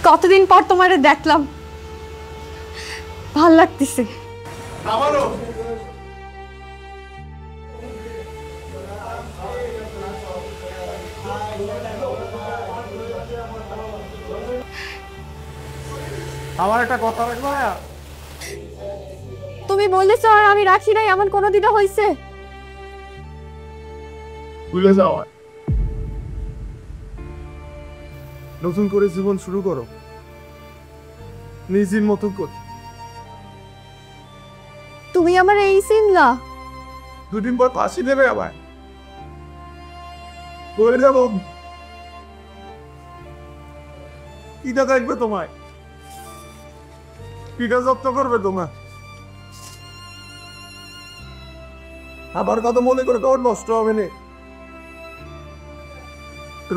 কতদিন পর তোমারে দেখলাম, ভাল লাগতেছে। আমার একটা কথা রাখবো। তুমি বলেছ আর আমি রাখি নাই, এমন কোনোদিনও হয়েছে? ভুলে যাওয়া, নতুন করে জীবন শুরু করো নিজের মতো করে। তুমি আমার এই চিনলা? দুদিন পর ফাঁসি দেবে আবার, বলে যাবো কিটা দেখবে তোমায়, কিটা যত্ন করবে তোমার। আবার কথা মনে করে তোমার নষ্ট হবে না।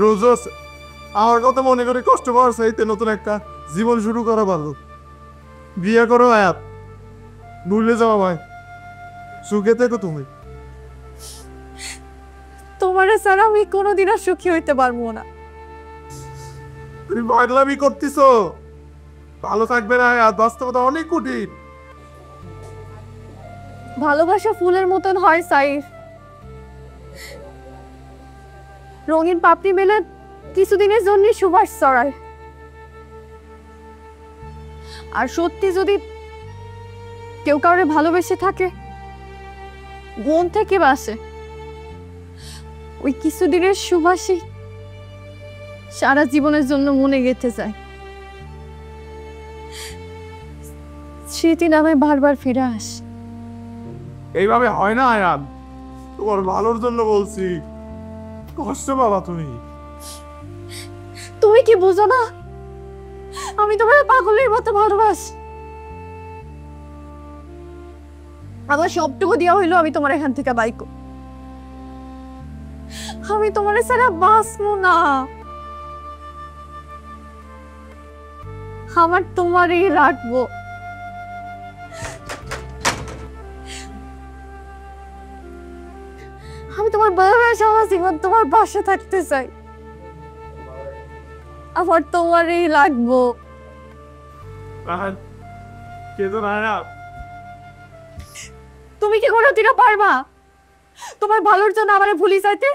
রোজ আমার কথা মনে করে কষ্ট পাওয়ার চাইতে নতুন একটা জীবন শুরু করা ভালো। বিয়ে করো আয়াত, ভুলে যাও আমায়, সুখে থেকো তুমি। তোমার ছাড়া আমি কোনোদিন আর সুখী হইতে পারবো না। তুমি পাগলামি করতেছো, ভালো থাকবে না আয়াত, বাস্তবতা অনেক কঠিন। ভালোবাসা ফুলের মতন হয় সাইফ, রঙিন পাপড়ি মেলে কিছুদিনের জন্য সুবাস ছড়ায়, আর সত্যি যদি কেউ কাউরে ভালোবেসে থাকে, মন থেকে বাসে, ওই কিছুদিনের সুবাসই সারা জীবনের জন্য মনে গেঁথে যায়। স্মৃতি নামে বারবার ফিরে আসে। এইভাবে হয় না আয়াত, তোমার ভালোর জন্য বলছি, কষ্ট পাবা তুমি। তুমি কি বুঝো না আমি তোমার পাগলের মতো ভালোবাসি? আমার সবটুকু দেওয়া হইলো আমি তোমার এখান থেকে বাইকো, আমি তোমার ছাড়া বাঁচবো না। আমার তোমারই রাখবো। আমি তোমার ভালোবাসা, আমার জীবন তোমার পাশে থাকতে চাই, আমার তোমারই লাগবো। তুমি কি কোনোদিনও পারবা তোমার ভালোর জন্য আমারে ভুলি যাইতে?